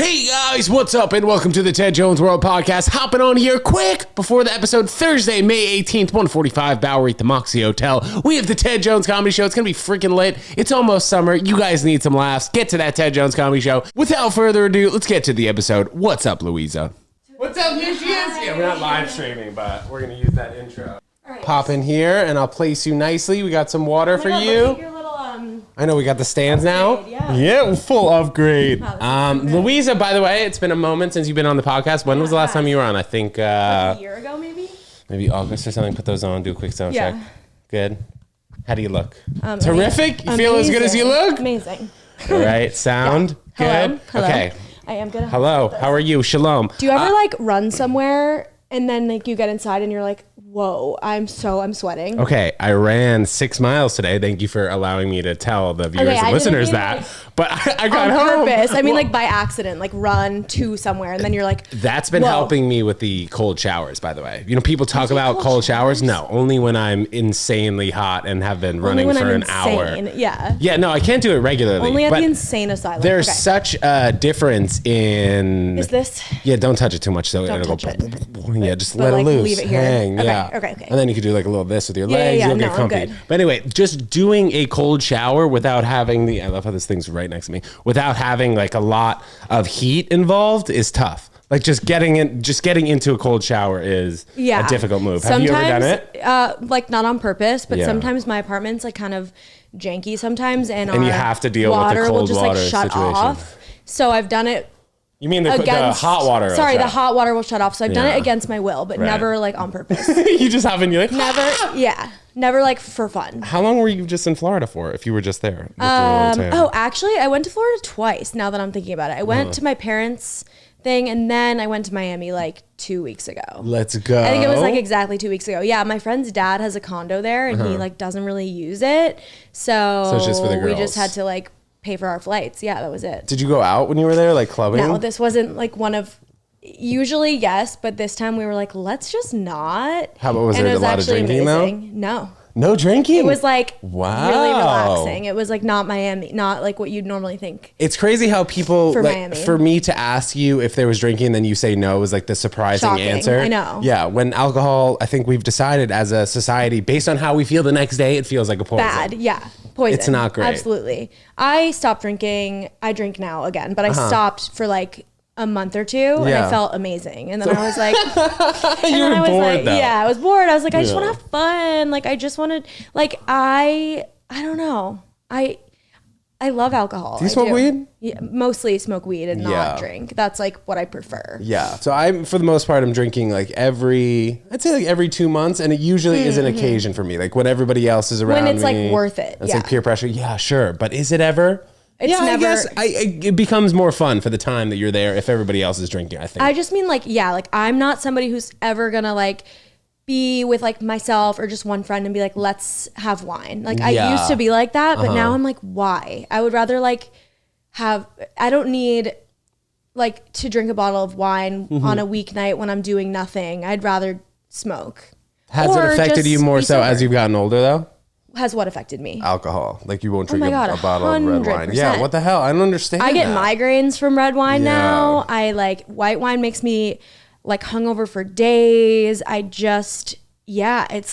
Hey guys, what's up and welcome to the Ted Jones World Podcast. Hopping on here quick before the episode Thursday, May 18th, 1:45, Bowery at the Moxie Hotel. We have the Ted Jones Comedy Show. It's going to be freaking lit. It's almost summer. You guys need some laughs. Get to that Ted Jones Comedy Show. Without further ado, let's get to the episode. What's up, Luisa? What's up? Here she is. Yeah, we're not live streaming, but we're going to use that intro. All right. Pop in here and I'll place you nicely. We got some water for you. I know we got the stands now. Yeah, full upgrade. Luisa, by the way, it's been a moment since you've been on the podcast. When was the last time you were on? I think a year ago, maybe. Maybe August or something. Put those on. Do a quick sound check. Good. How do you look? Terrific. You feel as good as you look? Amazing. All right. Sound good. Hello. Okay. I am good. Hello. How are you? Shalom. Do you ever run somewhere and then you get inside and you're like, whoa, I'm sweating. Okay, I ran 6 miles today. Thank you for allowing me to tell the viewers and listeners that. But I got home. On purpose. I mean, by accident, run to somewhere, and then you're like, that's been helping me with the cold showers, by the way. You know, people talk about cold showers. No, only when I'm insanely hot and have been running for an hour. Yeah. Yeah, no, I can't do it regularly. Only at the insane asylum. There's such a difference in... Is this? Yeah, don't touch it too much. Don't touch it. Yeah, just let it loose. Leave it here. Hang, Okay. And then you could do a little this with your legs. You'll get comfy. I'm good. But anyway, just doing a cold shower without having the... I love how this thing's right next to me. Without having a lot of heat involved is tough. Just getting into a cold shower is a difficult move. Have you ever done it? Not on purpose, but sometimes my apartment's kind of janky sometimes, and you have to deal with the cold will just water shut situation. off. So I've done it. You mean the hot water? Sorry, the hot water will shut off. So I've done it against my will, but never on purpose. You just haven't. You're never for fun. How long were you just in Florida for? If you were just there? Actually, I went to Florida twice. Now that I'm thinking about it, I went to my parents' thing, and then I went to Miami 2 weeks ago. Let's go. I think it was exactly 2 weeks ago. Yeah, my friend's dad has a condo there, and he doesn't really use it, so it's just for the girls. We just had to pay for our flights. Yeah, that was it. Did you go out when you were there, clubbing? No, this wasn't one of. Usually, yes, but this time we were let's just not. How about was there a lot of drinking amazing. Though? No drinking. It was wow. Really relaxing. It was not Miami, not what you'd normally think. It's crazy how people Miami. For me to ask you if there was drinking, then you say no is the surprising Shocking. answer. I know. Yeah, when alcohol, I think we've decided as a society, based on how we feel the next day, it feels like a poison. Bad, yeah. Poison. It's not great. Absolutely. I stopped drinking. I drink now again, but I stopped for a month or two, and I felt amazing. And then I was you were bored though. Yeah, I was bored. I was I just want to have fun. I just wanted, I don't know. I love alcohol. Do you smoke weed? Yeah, mostly smoke weed and not drink. That's what I prefer. Yeah. So I'm, for the most part, I'm drinking every 2 months, and it usually is an occasion for me. When everybody else is around me. When it's worth it. It's peer pressure. Yeah, sure. But is it ever? It's never, I guess it becomes more fun for the time that you're there if everybody else is drinking, I think. I just mean I'm not somebody who's ever gonna be with myself or just one friend and be let's have wine. I used to be like that, but now I'm why? I would rather I don't need to drink a bottle of wine on a weeknight when I'm doing nothing. I'd rather smoke. Has it affected you more so as you've gotten older though? Has what affected me? Alcohol. You won't drink a bottle of red wine. 100%. Yeah, what the hell? I don't understand. I get migraines from red wine now. White wine makes me hungover for days. It's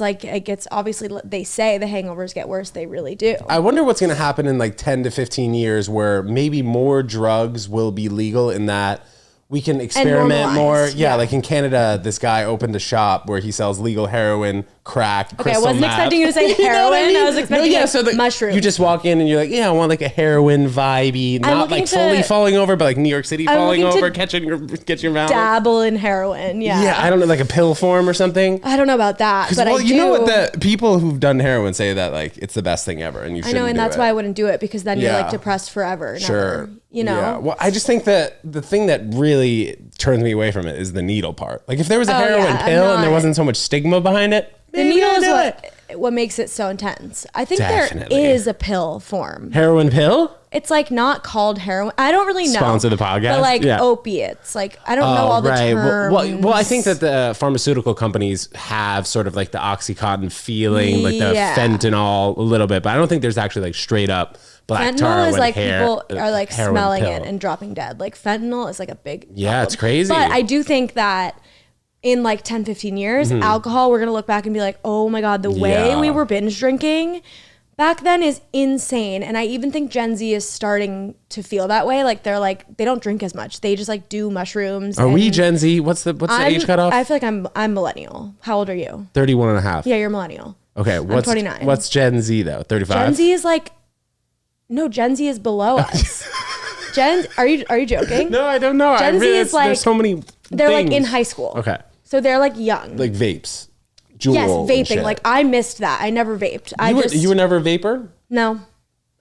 it gets, obviously they say the hangovers get worse. They really do. I wonder what's going to happen in 10 to 15 years where maybe more drugs will be legal in that we can experiment more. Yeah, in Canada, this guy opened a shop where he sells legal heroin, crack, crystal I wasn't meth. expecting you to say heroin. I was expecting mushrooms. You just walk in and you're I want a heroin vibey, not fully falling over, but New York City falling over, catching your mouth. Dabble in heroin, yeah. Yeah, I don't know, a pill form or something. I don't know about that, but you know what the people who've done heroin say that it's the best thing ever, and you shouldn't. I know, and that's why I wouldn't do it, because then you're depressed forever. Sure. Never, you know. Yeah. Well, I just think that the thing that really turns me away from it is the needle part. If there was a heroin pill and there wasn't so much stigma behind it, the needle is what what makes it so intense. I think Definitely. there is a pill form. Heroin pill? It's like not called heroin. I don't really know. Sponsor the podcast. But like opiates. Like I don't know all the terms. Well, I think that the pharmaceutical companies have sort of like the Oxycontin feeling, like the fentanyl a little bit, but I don't think there's actually like straight up black tar. Fentanyl is like people are like smelling pill. it and dropping dead. Like fentanyl is like a big problem. It's crazy. But I do think that in like 10, 15 years, alcohol, we're going to look back and be like, oh my God, the way we were binge drinking back then is insane. And I even think Gen Z is starting to feel that way. Like they're like, they don't drink as much. They just like do mushrooms. Are we Gen Z? What's the age cutoff? I feel like I'm millennial. How old are you? 31 and a half. Yeah, you're millennial. Okay. I'm 29. What's Gen Z though? 35? Gen Z is like, no, Gen Z is below us. Are you joking? No, I don't know. Gen Z is like, there's so many they're things. like in high school. Okay. So they're like young. Like vapes. Juul yes, and vaping. shit. Like I missed that. I never vaped. You were never a vapor? No.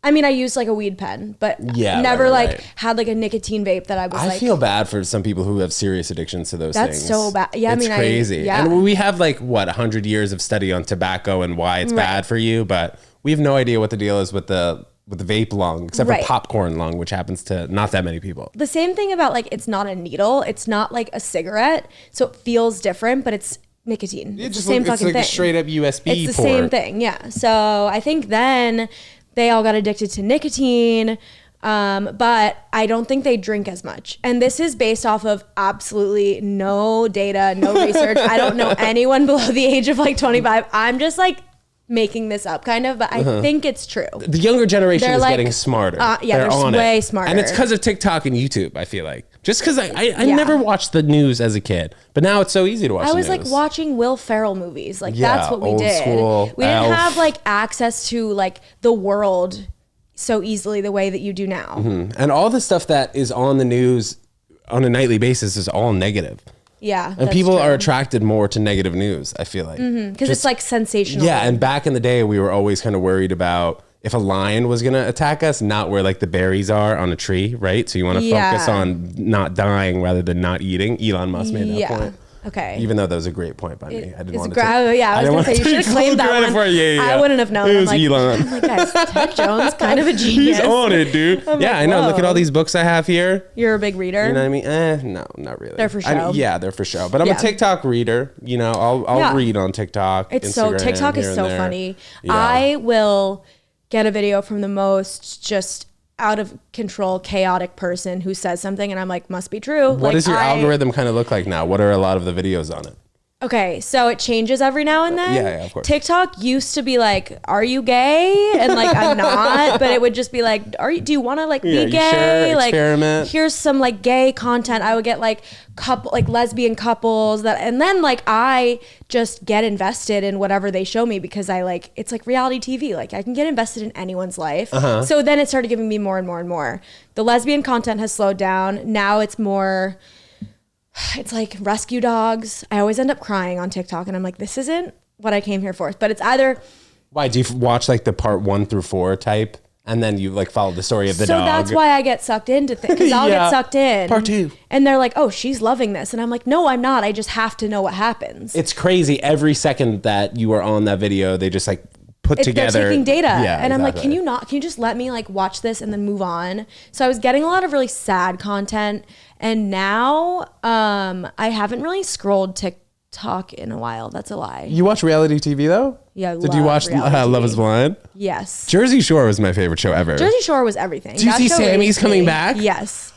I mean, I used like a weed pen, but never had like a nicotine vape that I was I feel bad for some people who have serious addictions to those things. That's so bad. Yeah, it's crazy. Yeah. And we have like 100 years of study on tobacco and why it's bad for you, but we have no idea what the deal is with the vape lung, except for popcorn lung, which happens to not that many people. The same thing about like, it's not a needle. It's not like a cigarette. So it feels different, but it's nicotine. It's the same fucking thing. It's like a straight up USB port. It's the same thing. Yeah. So I think then they all got addicted to nicotine. But I don't think they drink as much. And this is based off of absolutely no data, no research. I don't know anyone below the age of like 25. I'm just like making this up kind of, but I think it's true. The younger generation is getting smarter. They're way smarter. And it's because of TikTok and YouTube, I feel like. Just because I never watched the news as a kid, but now it's so easy to watch the news. I was like watching Will Ferrell movies. Like that's what we did. School, we didn't have like access to like the world so easily the way that you do now. And all the stuff that is on the news on a nightly basis is all negative. Yeah. And people are attracted more to negative news, I feel like. Because it's like sensational. Yeah, and back in the day, we were always kind of worried about if a lion was going to attack us, not where like the berries are on a tree, right? So you want to focus on not dying rather than not eating. Elon Musk made that point. Okay. Even though that was a great point by me. I didn't want to I was going to say, you should have claimed that one. I wouldn't have known. It was Elon. I'm like, guys, Ted Jones, kind of a genius. He's on it, dude. Yeah, I know. Look at all these books I have here. You're a big reader? You know what I mean? No, not really. They're for show. They're for show. But I'm a TikTok reader. You know, I'll read on TikTok. TikTok is so funny. Yeah. I will get a video from the most just out of control, chaotic person who says something and I'm like, must be true. What does your algorithm kind of look like now? What are a lot of the videos on it? Okay, so it changes every now and then. Yeah, of course. TikTok used to be like, "Are you gay?" And like, I'm not, but it would just be like, "Do you want to like be gay?" Sure? Like, experiment. Here's some like gay content. I would get like lesbian couples and then like I just get invested in whatever they show me because it's like reality TV. Like I can get invested in anyone's life. So then it started giving me more and more and more. The lesbian content has slowed down. Now it's more. It's like rescue dogs. I always end up crying on TikTok and I'm like, this isn't what I came here for. But it's either... Why? Do you watch like the part 1 through 4 type and then you like follow the story of the dog? So that's why I get sucked into things. Because I'll get sucked in. Part 2. And they're like, oh, she's loving this. And I'm like, no, I'm not. I just have to know what happens. It's crazy. Every second that you are on that video, they just like put together. They're taking data. Yeah, and I'm like, can you just let me like watch this and then move on? So I was getting a lot of really sad content. And now I haven't really scrolled TikTok in a while. That's a lie. You watch reality TV though? Yeah. Did you watch Love is Blind? Yes. Jersey Shore was my favorite show ever. Jersey Shore was everything. Do you see Sammy's coming back? Yes.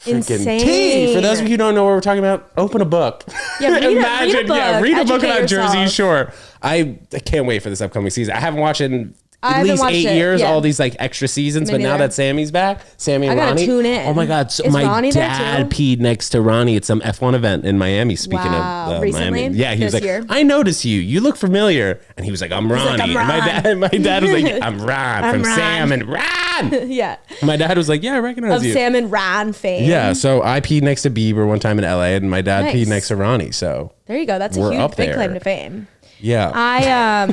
Insane. Tea. For those of you who don't know what we're talking about, open a book. Yeah, read a book about Jersey Shore. I can't wait for this upcoming season. I haven't watched it in at least 8 years, all these like extra seasons, but now that Sammy's back, Sammy and Ronnie. I gotta tune in. Oh my God. So my dad peed next to Ronnie at some F1 event in Miami, speaking of recently? Miami. Yeah, he was like, I notice you. You look familiar. And he was like, I'm Ronnie. And my dad was like, I'm Ron from Sam and Ron. Yeah. My dad was like, yeah, I recognize you. Of Sam and Ron fame. Yeah, so I peed next to Bieber one time in LA and my dad peed next to Ronnie. So there you go. That's a huge big claim to fame. Yeah. I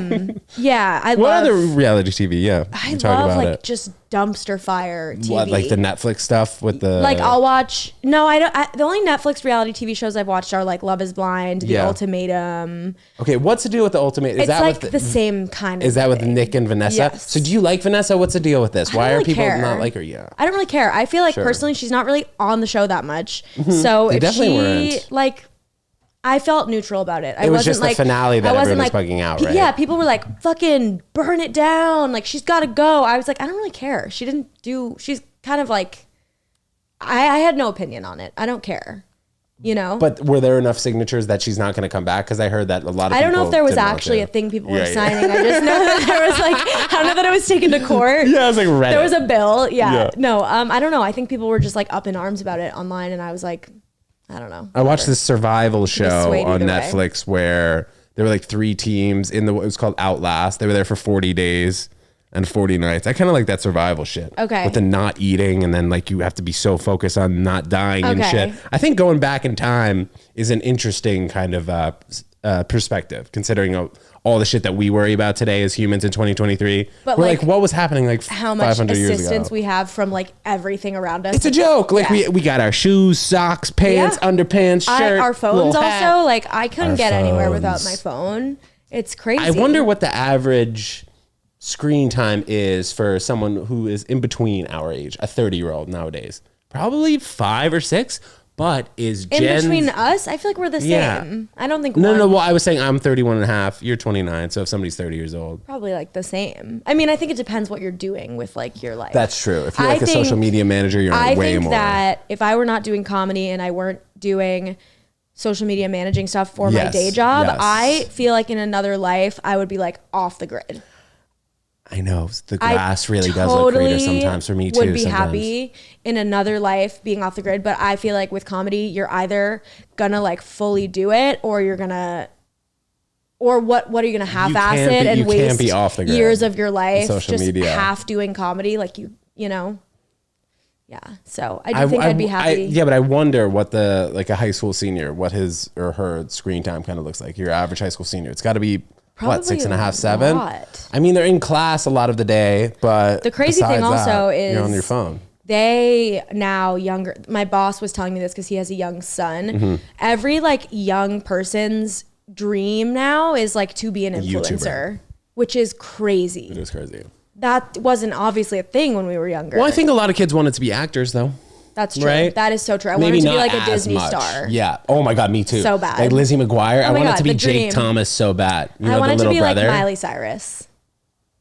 what love other reality TV? Yeah. I love like just dumpster fire TV. What, like the Netflix stuff with the like I'll watch. No, I don't. The only Netflix reality TV shows I've watched are like Love Is Blind, The Ultimatum. Okay, what's the deal with The Ultimatum? It's like the same kind of. Is that with Nick and Vanessa? Yes. So do you like Vanessa? What's the deal with this? Why are people not like her? Yeah. I don't really care. I feel like personally she's not really on the show that much. So They if definitely she weren't. like. I felt neutral about it. It was just the finale that everyone was bugging out, right? Yeah, people were like, fucking burn it down. Like, she's got to go. I was like, I don't really care. She's kind of like, I had no opinion on it. I don't care, you know? But were there enough signatures that she's not going to come back? Because I heard that a lot of people I don't know if there was actually a thing people were signing. I just know that there was like, I don't know that it was taken to court. Yeah, I was like, Reddit. There was a bill. Yeah. No, I don't know. I think people were just like up in arms about it online. And I was like, I don't know. I watched this survival show on Netflix where there were like 3 teams it was called Outlast. They were there for 40 days and 40 nights. I kind of like that survival shit. Okay. With the not eating and then like you have to be so focused on not dying and shit. I think going back in time is an interesting kind of perspective considering all the shit that we worry about today as humans in 2023. But we're like what was happening like how much 500 years ago? assistance we have from like everything around us. It's a joke. Like we got our shoes, socks, pants, underpants, shirt, our phones also. Like I couldn't get anywhere without my phone. It's crazy. I wonder what the average screen time is for someone who is in between our age, a 30-year-old nowadays. Probably 5 or 6. But is in between us? I feel like we're the same. I don't think No. Well, I was saying I'm 31 and a half. You're 29. So if somebody's 30 years old. Probably like the same. I mean, I think it depends what you're doing with like your life. That's true. If you're like a social media manager, you're way more. I think that if I were not doing comedy and I weren't doing social media managing stuff for my day job, I feel like in another life, I would be like off the grid. I know the grass really does look greener sometimes for me too. Would be happy in another life being off the grid, but I feel like with comedy, you're either gonna like fully do it, or you're gonna, or what are you gonna half-ass it and waste years of your life just half doing comedy, like you know. Yeah, so I think I'd be happy. Yeah, but I wonder what the like a high school senior, what his or her screen time kind of looks like. Your average high school senior, it's got to be. Probably what, 6.5, 7? I mean, they're in class a lot of the day, but the crazy thing also is you're on your phone. They now younger. My boss was telling me this because he has a young son. Every like young person's dream now is like to be an influencer, which is crazy. It is crazy. That wasn't obviously a thing when we were younger. Well, I think a lot of kids wanted to be actors, though. That's true. Right? That is so true. I wanted to be like a Disney star. Yeah. Oh my God, me too. So bad. Like Lizzie McGuire. I wanted to be Jake Thomas so bad. You know, I wanted the little to be brother. like Miley Cyrus.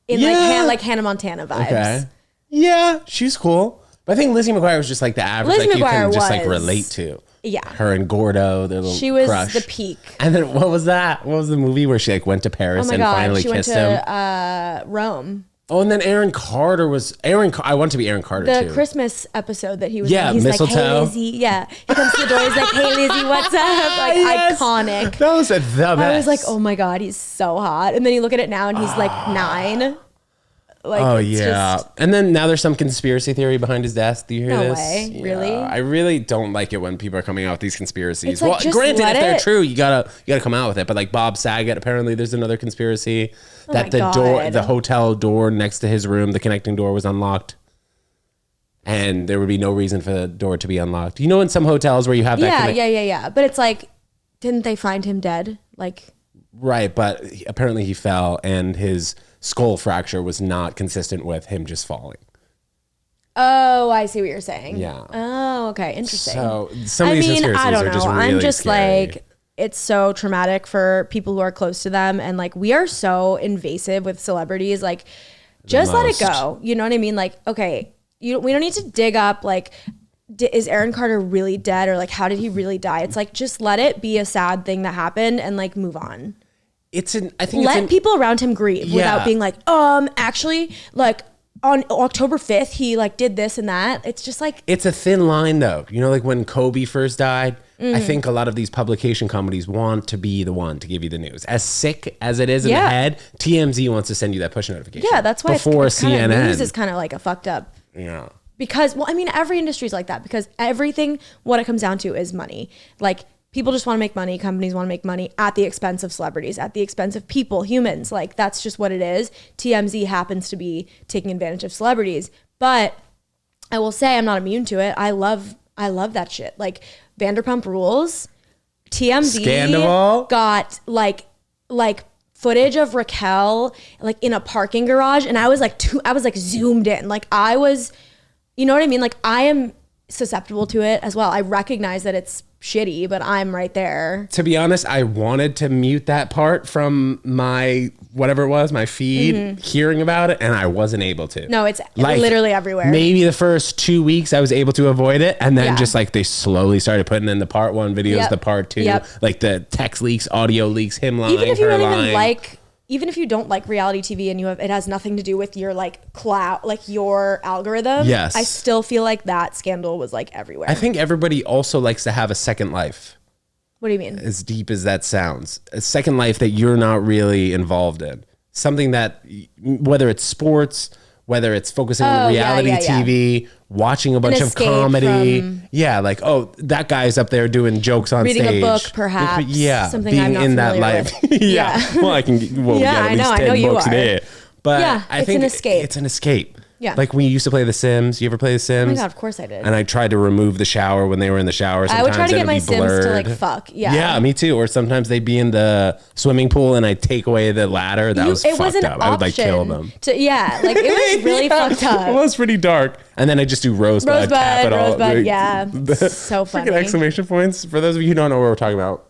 In like Hannah Montana vibes. Okay. Yeah, she's cool. But I think Lizzie McGuire was just like the average, Lizzie like you McGuire can just like relate to. Yeah. Her and Gordo, their little She was crush. the peak. And then what was that? What was the movie where she like went to Paris and finally kissed him? She went to Rome. Oh, and then Aaron Carter was I want to be Aaron Carter too. The Christmas episode that he was in. He's Mistletoe. Like, hey Lizzie. Yeah. He comes to the door, he's like, hey Lizzie, what's up? Like iconic. That was the best. I was like, oh my God, he's so hot. And then you look at it now and he's like 9. Like, and then now there's some conspiracy theory behind his death. Do you hear this? No way. Yeah. Really? I really don't like it when people are coming out with these conspiracies. Like, well, granted, if they're true, you gotta come out with it. But like Bob Saget, apparently there's another conspiracy that the hotel door next to his room, the connecting door, was unlocked. And there would be no reason for the door to be unlocked. You know, in some hotels where you have that. Yeah. But it's like, didn't they find him dead? Like, right, but apparently he fell, and his skull fracture was not consistent with him just falling. Oh, I see what you're saying. Yeah. Oh, okay, interesting. So some of these conspiracies I don't know. are just really I'm just scary. like, it's so traumatic for people who are close to them, and like we are so invasive with celebrities. Like, just let it go. You know what I mean? Like, okay, we don't need to dig up like, is Aaron Carter really dead, or like how did he really die? It's like, just let it be a sad thing that happened and like move on. Let people around him grieve without being like, actually, like on October 5th, he like did this and that. It's just like, it's a thin line though. You know, like when Kobe first died, I think a lot of these publication companies want to be the one to give you the news. As sick as it is in the head, TMZ wants to send you that push notification. Yeah, that's why before CNN. News is kind of like a fucked up. Yeah. Because, well, I mean, every industry is like that, because everything, what it comes down to is money. Like, people just want to make money. Companies want to make money at the expense of celebrities, at the expense of people, humans. Like, that's just what it is. TMZ happens to be taking advantage of celebrities. But I will say I'm not immune to it. I love that shit. Like, Vanderpump Rules, TMZ Scandal. got like footage of Raquel like in a parking garage, and I was like zoomed in. Like, I was, you know what I mean? Like, I am susceptible to it as well. I recognize that it's shitty, but I'm right there. To be honest, I wanted to mute that part from my whatever it was, my feed, hearing about it, and I wasn't able to. No, it's like, literally everywhere. Maybe the first 2 weeks I was able to avoid it, and then just like they slowly started putting in the part 1 videos, the part 2, like the text leaks, audio leaks, him lying, even if you her don't lying. even like, even if you don't like reality TV and it has nothing to do with your like clout, like your algorithm. Yes. I still feel like that scandal was like everywhere. I think everybody also likes to have a second life. What do you mean? As deep as that sounds, a second life that you're not really involved in. Something that, whether it's sports, whether it's focusing on reality TV, watching a bunch of comedy. Like, oh, that guy's up there doing jokes on reading stage. Reading a book, perhaps. Yeah. Something being I'm not in that familiar life. with. Well, we got at least 10 books a day. But I think an escape. It's an escape. Yeah. Like when you used to play The Sims. You ever play The Sims? Oh my God, of course I did. And I tried to remove the shower when they were in the shower. Sometimes I would try to get my Sims blurred. to like fuck. Yeah. Yeah, me too. Or sometimes they'd be in the swimming pool and I'd take away the ladder. That was fucked up. I would like kill them. Like it was really fucked up. It was pretty dark. And then I just do Rosebud, capital. Rosebud, yeah. So funny. Exclamation points. For those of you who don't know what we're talking about,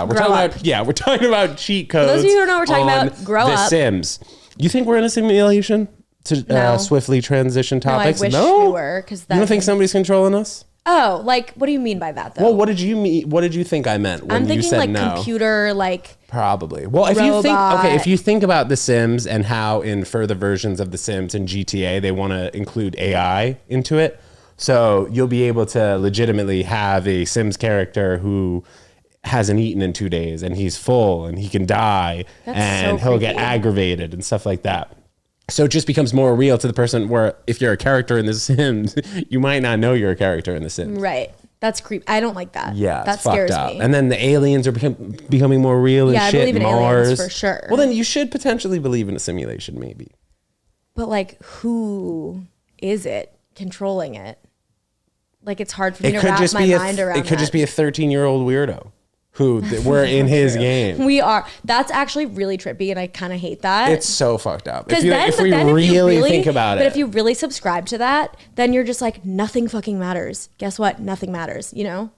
we're talking about cheat codes. For those of you who don't know what we're talking about, grow The up. Sims. You think we're in a simulation to swiftly transition topics? No, I wish we were. You don't think somebody's controlling us? Oh, like, what do you mean by that, though? Well, what did you mean? What did you think I meant when you said like no? Computer, like Probably. Well, if you think about The Sims and how in further versions of The Sims and GTA they want to include AI into it, so you'll be able to legitimately have a Sims character who hasn't eaten in 2 days and he's full and he can die and he'll get aggravated and stuff like that. So it just becomes more real to the person where if you're a character in The Sims, you might not know you're a character in The Sims. Right. That's creepy. I don't like that. Yeah, that scares me. And then the aliens are becoming more real and shit. I believe in Mars. aliens for sure. Well, then you should potentially believe in a simulation, maybe. But like, who is it controlling it? Like, it's hard for me to wrap my mind around. It could just be a 13-year-old weirdo who we're in his game. We are. That's actually really trippy, and I kind of hate that. It's so fucked up. If we really think about it. But if you really subscribe to that, then you're just like, nothing fucking matters. Guess what? Nothing matters, you know?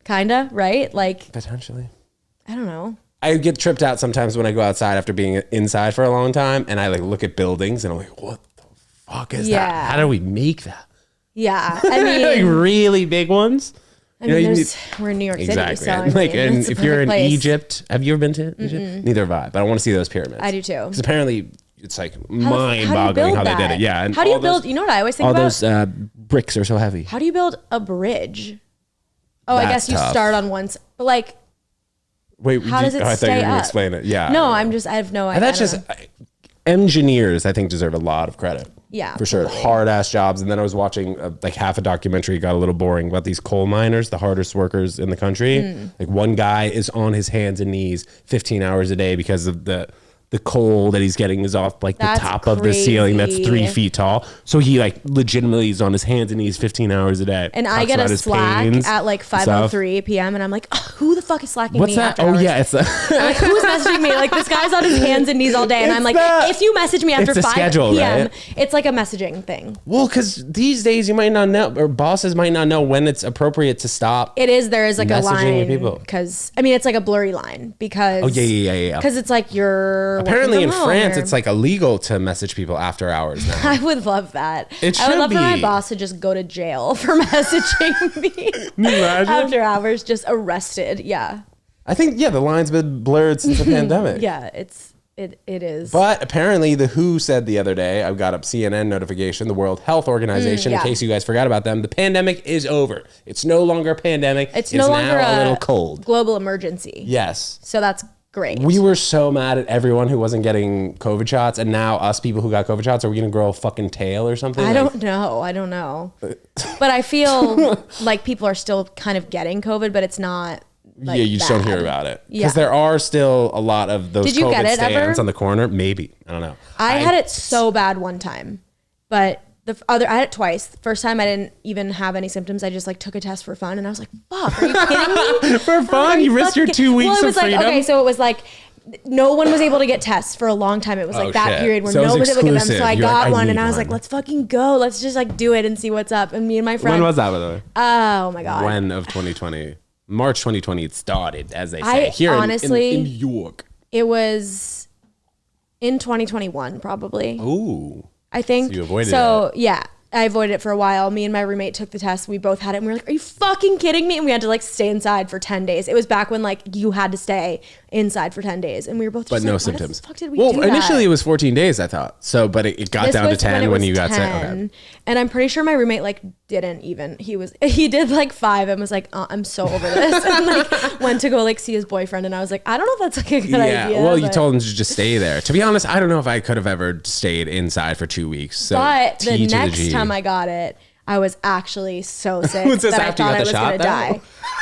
Kinda, right? Like, potentially. I don't know. I get tripped out sometimes when I go outside after being inside for a long time, and I like look at buildings, and I'm like, what the fuck is that? How do we make that? Yeah, I mean, like really big ones. I mean, we're in New York City, so I mean, like, and if you're in place. Egypt, have you ever been to Egypt? Neither have I, but I want to see those pyramids. I do too. Because apparently it's like mind-boggling how they did it. Yeah. And how do you build? You know what I always think about? All those bricks are so heavy. How do you build a bridge? Oh, I guess you start on one side, but like, wait, how does it stay I thought you were going up? to explain it. Yeah. No, I have no idea. And that's just engineers. I think deserve a lot of credit. Yeah, for sure. totally. Hard ass jobs. And then I was watching like half a documentary, got a little boring, about these coal miners, the hardest workers in the country. Like one guy is on his hands and knees 15 hours a day because of the coal that he's getting is off like the top of the ceiling that's 3 feet tall. So he like legitimately is on his hands and knees 15 hours a day. And I get a Slack at like 5:03 p.m. and I'm like, oh, who the fuck is slacking What's me? that? After hours? Yeah, it's I'm like, who's messaging me? Like, this guy's on his hands and knees all day, and I'm like, if you message me after 5 schedule, p.m., right? it's like a messaging thing. Well, because these days you might not know, or bosses might not know when it's appropriate to stop. There is like a line people. because I mean it's like a blurry line because because it's like you're apparently in France it's like illegal to message people after hours now. I would love that. It I would love should for my be. boss to just go to jail for messaging me after hours, just arrested. Yeah. I think the line's been blurred since the pandemic. Yeah, it is. But apparently the WHO said the other day, I got a CNN notification, the World Health Organization, in case you guys forgot about them, the pandemic is over. It's no longer a pandemic. It's no longer now a little cold. Global emergency. Yes. So that's great. We were so mad at everyone who wasn't getting COVID shots, and now us people who got COVID shots, are we gonna grow a fucking tail or something? I don't know. But I feel like people are still kind of getting COVID, but it's not. Like, yeah, you just don't hear about it because Yeah. there are still a lot of those Did you COVID get it stands ever? on the corner. Maybe, I don't know. I had it so bad one time, but I had it twice. The first time I didn't even have any symptoms. I just like took a test for fun, and I was like, "Fuck, are you kidding me?" For fun, you risked your 2 weeks Well, it of was like freedom. okay, so it was like no one was able to get tests for a long time. It was like that shit. period where So it no was one was able to get them. exclusive. So I You're like, got I one, need and I was like, one. "Let's fucking go. Let's just like do it and see what's up." And me and my friend. When was that, by the way? Oh my god. When of 2020? March 2020 it started, as they say. I Here honestly- in New York. It was in 2021, probably. Ooh. I think. So you avoided So yeah, I avoided it for a while. Me and my roommate took the test. We both had it, and we were like, "Are you fucking kidding me?" And we had to like stay inside for 10 days. It was back when like you had to stay inside for 10 days, and we were both just But no like, symptoms. Why the fuck did we well, do that? initially it was 14 days, I thought. So, but it got This down to was 10 it when was you got sick. 10. Okay. And I'm pretty sure my roommate like didn't even. He did like 5 and was like, "I'm so over this," and like went to go like see his boyfriend, and I was like, I don't know if that's like a good idea. Well, you but- told him to just stay there. To be honest, I don't know if I could have ever stayed inside for 2 weeks. So But T the to next G. time I got it, I was actually so sick Was this that I after you thought got I the was shot, gonna die.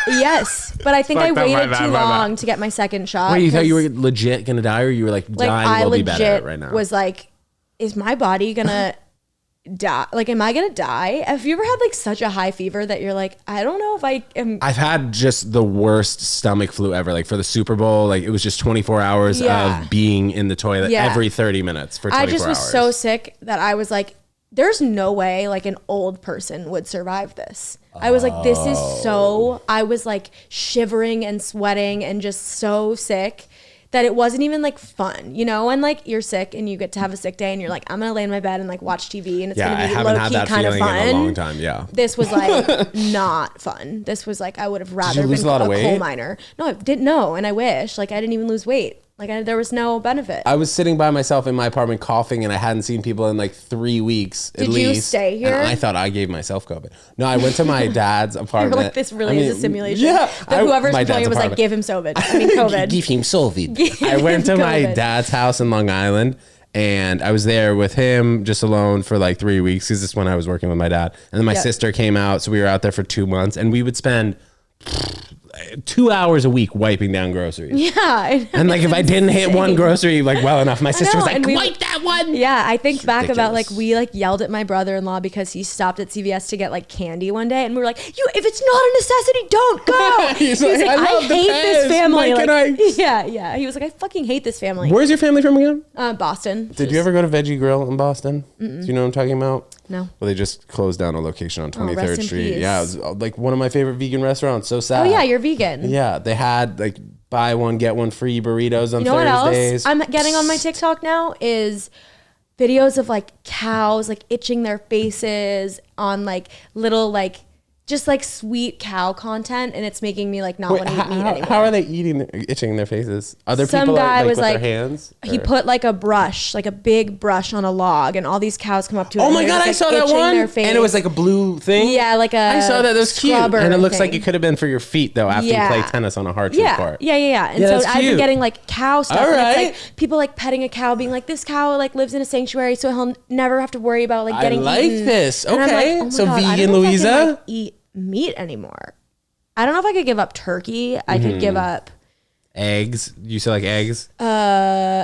Yes, but I think I Fucked up, my waited bad, too my bad. long to get my second shot. Wait, you thought you were 'cause, legit gonna die, or you were like like dying I will be better legit right now? was like, is my body gonna die? Like, am I gonna die? Have you ever had like such a high fever that you're like, I don't know if I am. I've had just the worst stomach flu ever. Like for the Super Bowl, like it was just 24 hours Yeah. of being in the toilet Yeah. every 30 minutes for 24 I hours. just was so sick that I was like, there's no way like an old person would survive this. I was like, this is so, I was like shivering and sweating and just so sick that it wasn't even like fun, you know? And like you're sick and you get to have a sick day and you're like, I'm gonna lay in my bed and like watch TV and it's Yeah, I gonna be haven't low had key that kind of feeling fun. in a long time. Yeah. This was like not fun. This was like, I would have rather lose been a lot of a coal weight? miner. No, I didn't know. And I wish like I didn't even lose weight. Like there was no benefit. I was sitting by myself in my apartment coughing, and I hadn't seen people in like 3 weeks at Did least. you stay here? And I thought I gave myself COVID. No, I went to my dad's apartment. You're like, this really is a simulation. Yeah. That whoever's my telling dad's you was like, apartment. give him COVID. Give him COVID. Give I went to him my COVID. dad's house in Long Island, and I was there with him just alone for like 3 weeks because this is when I was working with my dad. And then my Yep. sister came out, so we were out there for 2 months, and we would spend 2 hours a week wiping down groceries. Yeah. And like if I didn't hit one grocery like well enough, my sister was know, like, and we- wipe that one. Yeah, I think back about like ridiculous. we like yelled at my brother-in-law because he stopped at CVS to get like candy one day, and we were like, "You, if it's not a necessity, don't go." He's He was like, like, "I "I, love the hate Pez. this family." Like, Like, can I- yeah. He was like, "I fucking hate this family." Where's your family from again? Boston. Did you ever go to Veggie Grill in Boston? Do you know what I'm talking about? No. Well, they just closed down a location on 23rd rest in Street. peace. Yeah, it was like one of my favorite vegan restaurants. So sad. Oh yeah, you're vegan. Yeah, they had like buy one get one free burritos on You know what Thursdays. else I'm getting on my TikTok now is videos of like cows like itching their faces on like little like just like sweet cow content, and it's making me like not Wait, want to eat meat anymore. how are they itching their faces? Other Some people guy like was with like, their hands? he Or- put like a brush, like a big brush on a log, and all these cows come up to it. Oh and my they're god, I just, like, saw that itching one, their face. and it was like a blue thing. Yeah, like a I saw that. That was cute, scrubber and it looks like thing. it could have been for your feet though. After Yeah. you play tennis on a hard shoe Yeah, court. yeah. And Yeah, so that's I've been cute. getting like cow stuff. All And it's right. like people like petting a cow, being like, this cow like lives in a sanctuary, so he'll never have to worry about like getting like eaten. this. And I'm Okay. like, oh my So God, I don't vegan know if I Luisa? can, like, eat meat anymore. I don't know if I could give up turkey. I could give up. Eggs. You say like eggs?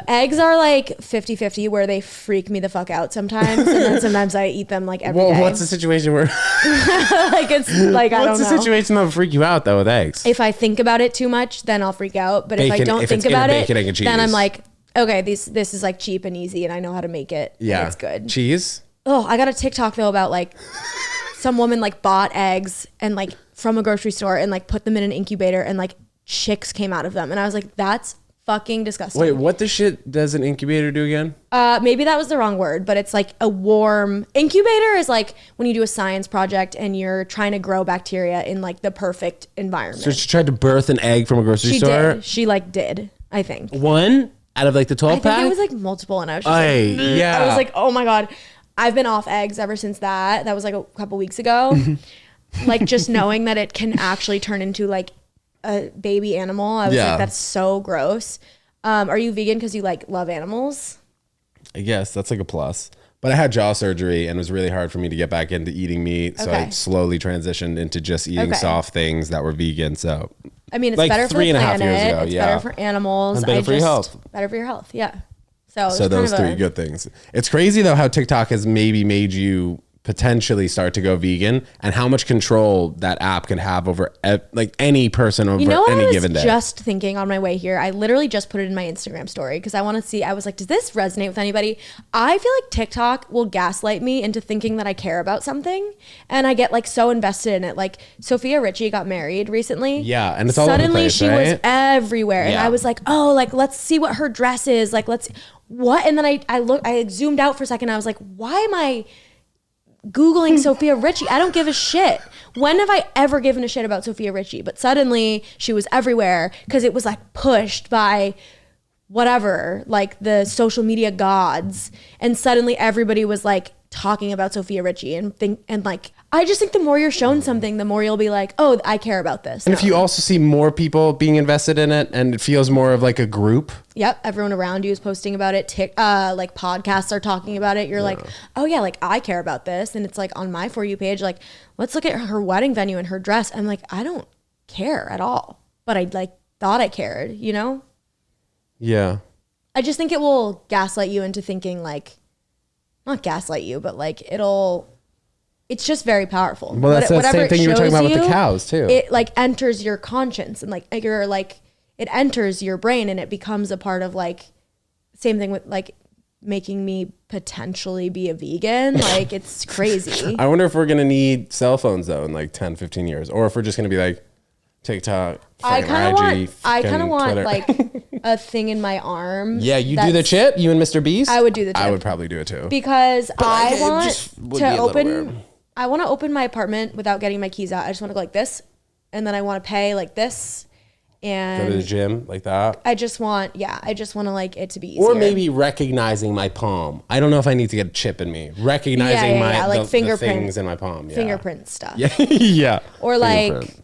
Eggs are like 50-50 where they freak me the fuck out sometimes. And then sometimes I eat them like every day. Well, what's the situation where? like it's like I What's don't the know. situation that would freak you out though with eggs? If I think about it too much, then I'll freak out. But if I Bacon- don't if think it's in a about it, bacon, egg, and then I'm cheese. like, okay, this is like cheap and easy, and I know how to make it. and Yeah, it's good. Cheese. Oh, I got a TikTok though about like some woman like bought eggs and like from a grocery store and like put them in an incubator and like chicks came out of them, and I was like, that's fucking disgusting. Wait, what the shit does an incubator do again? Maybe that was the wrong word, but it's like a warm incubator is like when you do a science project and you're trying to grow bacteria in like the perfect environment. So she tried to birth an egg from a grocery She store. did. She like did, I think. One out of like the 12 I think pack. it was like multiple, and I was just Ay, like, yeah. I was like, oh my God. I've been off eggs ever since that. That was like a couple weeks ago. Like just knowing that it can actually turn into like a baby animal. I was like, that's so gross. Are you vegan because you like love animals? I guess that's like a plus. But I had jaw surgery and it was really hard for me to get back into eating meat. So I slowly transitioned into just eating soft things that were vegan. So I mean, it's like better for the planet. It's better for animals. And better for your health. Better for your health. Yeah. So those three good things. It's crazy though how TikTok has maybe made you potentially start to go vegan, and how much control that app can have over like any person over any given day. Just thinking on my way here, I literally just put it in my Instagram story because I want to see. I was like, does this resonate with anybody? I feel like TikTok will gaslight me into thinking that I care about something, and I get like so invested in it. Like Sophia Richie got married recently. Yeah, and it's all over the place, she was everywhere, and I was like, oh, like let's see what her dress is. Like let's what, and then I zoomed out for a second. I was like, why am I Googling Sophia Richie? I don't give a shit. When have I ever given a shit about Sophia Richie? But suddenly she was everywhere because it was like pushed by whatever, like the social media gods. And suddenly everybody was like talking about Sophia Richie and like, I just think the more you're shown something, the more you'll be like, oh, I care about this. And if you also see more people being invested in it and it feels more of like a group. Yep. Everyone around you is posting about it. Like podcasts are talking about it. You're like, oh yeah, like I care about this. And it's like on my For You page, like, let's look at her wedding venue and her dress. I'm like, I don't care at all, but I like thought I cared, you know? Yeah. I just think it will gaslight you into thinking like, not gaslight you, but like it's just very powerful. Well, that's the same thing you were talking about with the cows too. It like enters your conscience and like you're like, it enters your brain and it becomes a part of like, same thing with like making me potentially be a vegan. Like it's crazy. I wonder if we're going to need cell phones though in like 10, 15 years, or if we're just going to be like TikTok, I kind of want like a thing in my arm. Yeah, you do the chip, you and Mr. Beast? I would do the chip. I would probably do it too. Because I want to open my apartment without getting my keys out. I just want to go like this, and then I want to pay like this, and go to the gym like that. I just want to like it to be easier. Or maybe recognizing my palm. I don't know if I need to get a chip in me. Recognizing like the things in my palm. Yeah. Fingerprint stuff. Yeah. Yeah. Or like,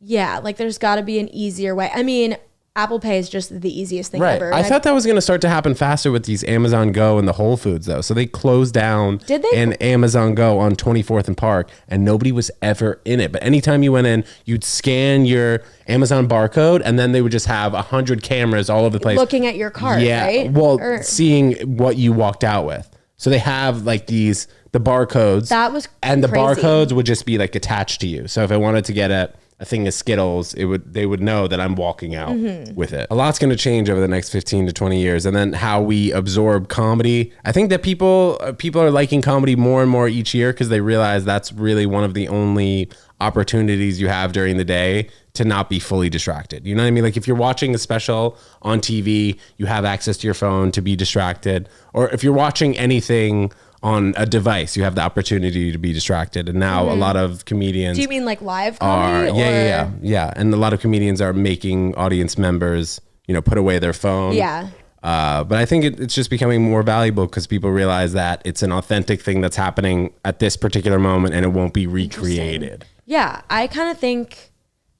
like there's got to be an easier way. I mean, Apple Pay is just the easiest thing ever. I thought that was going to start to happen faster with these Amazon Go and the Whole Foods though. So they closed down an Amazon Go on 24th and Park and nobody was ever in it. But anytime you went in, you'd scan your Amazon barcode and then they would just have 100 cameras all over the place. Looking at your cart, right? Well, seeing what you walked out with. So they have like the barcodes. That was and crazy. The barcodes would just be like attached to you. So if I wanted to get a thing of Skittles, they would know that I'm walking out with it. A lot's going to change over the next 15 to 20 years. And then how we absorb comedy. I think that people are liking comedy more and more each year because they realize that's really one of the only opportunities you have during the day to not be fully distracted. You know what I mean? Like if you're watching a special on TV, you have access to your phone to be distracted. Or if you're watching anything on a device, you have the opportunity to be distracted. And now a lot of comedians... Do you mean like live comedy? Yeah. And a lot of comedians are making audience members, put away their phone. Yeah. But I think it's just becoming more valuable because people realize that it's an authentic thing that's happening at this particular moment and it won't be recreated. Yeah. I kind of think...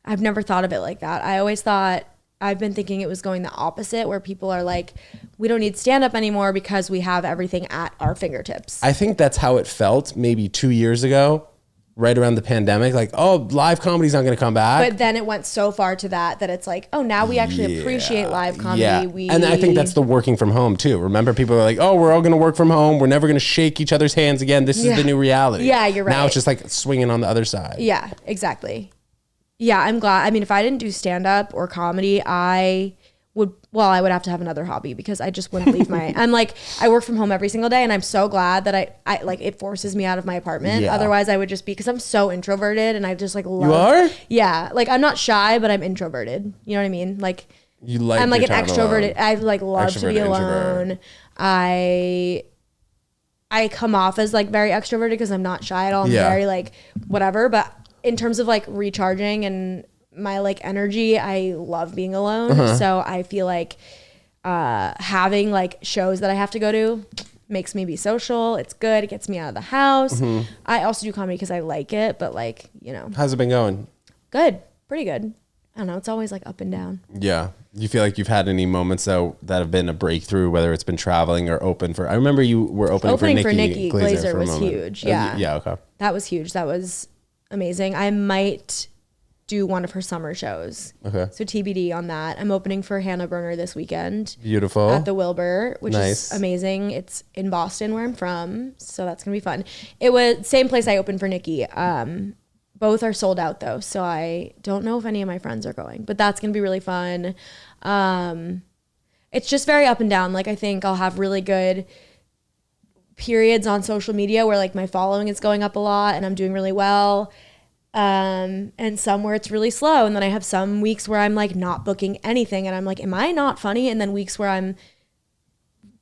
I've never thought of it like that. I always thought... I've been thinking it was going the opposite where people are like, we don't need stand-up anymore because we have everything at our fingertips. I think that's how it felt maybe 2 years ago, right around the pandemic. Like, oh, live comedy's not going to come back. But then it went so far to that it's like, oh, now we actually appreciate live comedy. Yeah. And I think that's the working from home too. Remember, people are like, oh, we're all going to work from home. We're never going to shake each other's hands again. This is the new reality. Yeah, you're right. Now it's just like swinging on the other side. Yeah, exactly. Yeah, I'm glad. I mean, if I didn't do stand-up or comedy, I would have to have another hobby because I just wouldn't leave I'm like, I work from home every single day and I'm so glad that I like, it forces me out of my apartment. Yeah. Otherwise I would just be, because I'm so introverted and I just like love. You are? Yeah. Like I'm not shy, but I'm introverted. You know what I mean? Like, I'm like an extroverted. I like love to be alone. I come off as like very extroverted because I'm not shy at all. I'm very like whatever, but in terms of like recharging and my like energy, I love being alone. So I feel like having like shows that I have to go to makes me be social. It's good. It gets me out of the house. I also do comedy because I like it, but like, How's it been going? Good. Pretty good. I don't know. It's always like up and down. Yeah. You feel like you've had any moments though that have been a breakthrough, whether it's been traveling or open for, I remember you were opening for Nikki Glaser was huge. Yeah. Yeah. Okay. That was huge. That was amazing. I might do one of her summer shows. Okay. So TBD on that. I'm opening for Hannah Berner this weekend. Beautiful. At the Wilbur, which is amazing. It's in Boston where I'm from. So that's going to be fun. It was same place I opened for Nikki. Both are sold out though. So I don't know if any of my friends are going, but that's going to be really fun. It's just very up and down. Like I think I'll have really good periods on social media where like my following is going up a lot and I'm doing really well. And some where it's really slow. And then I have some weeks where I'm like not booking anything and I'm like, am I not funny? And then weeks where I'm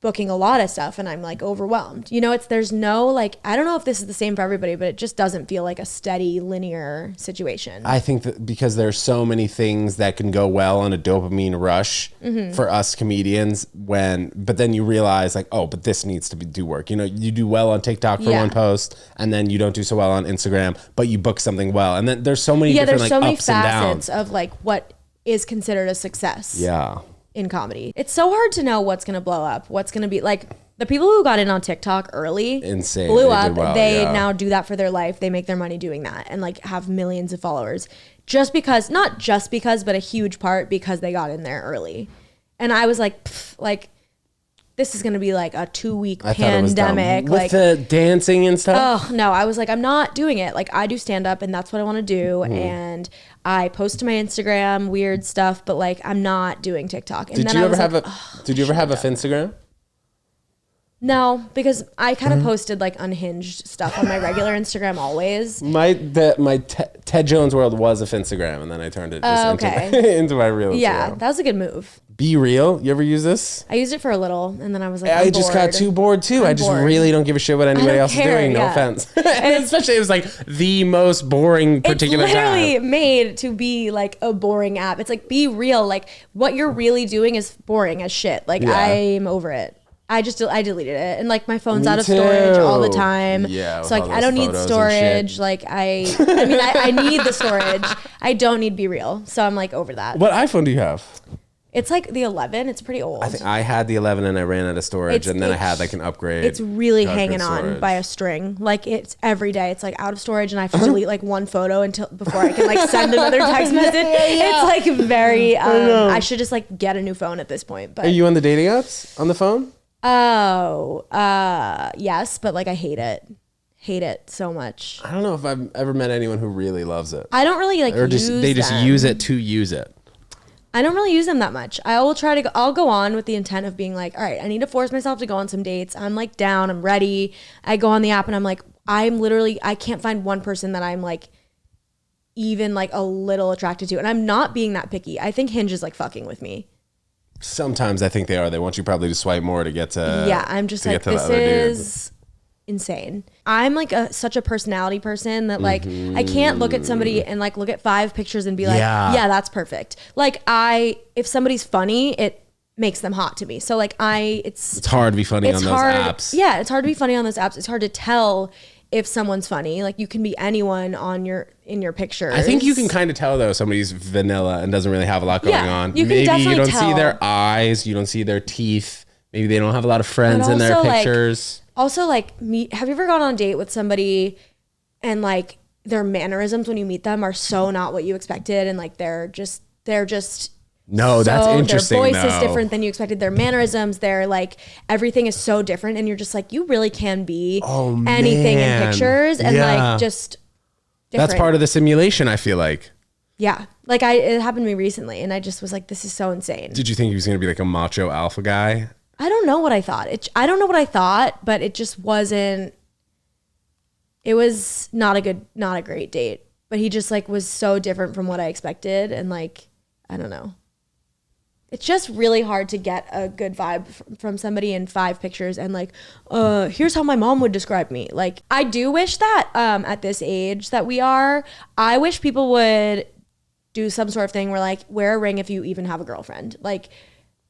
booking a lot of stuff and I'm like overwhelmed. You know, there's no like, I don't know if this is the same for everybody, but it just doesn't feel like a steady linear situation. I think that because there's so many things that can go well on a dopamine rush for us comedians but then you realize like, oh, but this needs to do work. You know, you do well on TikTok for one post and then you don't do so well on Instagram, but you book something well. And then there's so many different like ups and downs of like what is considered a success. Yeah. In comedy. It's so hard to know what's going to blow up, what's going to be like the people who got in on TikTok early blew up. They now do that for their life. They make their money doing that and like have millions of followers not just because, but a huge part because they got in there early. And I was like, this is going to be like a 2-week pandemic. With like the dancing and stuff. Oh no. I was like, I'm not doing it. Like I do stand up and that's what I want to do. And I post to my Instagram weird stuff, but like I'm not doing TikTok. And did you ever have a Finstagram? No, because I kind of posted like unhinged stuff on my regular Instagram always. My Ted Jones World was a Finstagram, and then I turned it just into my real Instagram. Yeah, that was a good move. Be Real. You ever use this? I used it for a little, and then I was like, I just got too bored too. I just really don't give a shit what anybody else is doing. No offense. And especially it was like the most boring particular It's literally time. made to be like a boring app. It's like Be Real. Like what you're really doing is boring as shit. Like I'm over it. I deleted it, and like my phone's out of storage all the time. Yeah, so like I don't need storage. Like I need the storage. I don't need Be Real. So I'm like over that. What iPhone do you have? It's like the 11. It's pretty old. I think I had the 11 and I ran out of storage, and then I had like an upgrade. It's really hanging on by a string. Like it's every day. It's like out of storage, and I have to delete like one photo before I can like send another text message. It's like very. I should just like get a new phone at this point. But are you on the dating apps on the phone? Oh, yes, but like I hate it so much. I don't know if I've ever met anyone who really loves it. I don't really like or just use they just them. use it to use it. I don't really use them that much. I will try to I'll go on with the intent of being like, all right, I need to force myself to go on some dates. I'm like down, I'm ready. I go on the app and I'm like, I can't find one person that I'm like even like a little attracted to. And I'm not being that picky. I think Hinge is like fucking with me. Sometimes I think they are. They want you probably to swipe more to get to. Yeah, I'm just like, this is insane. I'm like such a personality person that like I can't look at somebody and like look at 5 pictures and be like, yeah, that's perfect. Like if somebody's funny, it makes them hot to me. So like it's hard to be funny on those apps. Yeah, it's hard to be funny on those apps. It's hard to tell if someone's funny. Like you can be anyone in your pictures. I think you can kind of tell though somebody's vanilla and doesn't really have a lot going on. You can Maybe you don't tell. see their eyes, you don't see their teeth. Maybe they don't have a lot of friends in their pictures. Have you ever gone on a date with somebody and like their mannerisms when you meet them are so not what you expected, and like they're just no, that's interesting. Their voice is different than you expected. Their mannerisms, their like everything is so different, and you're just like, you really can be anything in pictures, and like just different. That's part of the simulation, I feel like. Yeah, like it happened to me recently, and I just was like, this is so insane. Did you think he was going to be like a macho alpha guy? I don't know what I thought. I don't know what I thought, but it just wasn't. It was not a great date. But he just like was so different from what I expected, and like I don't know. It's just really hard to get a good vibe from somebody in 5 pictures and like, here's how my mom would describe me. Like I do wish that at this age that we are, I wish people would do some sort of thing where like wear a ring if you even have a girlfriend, like.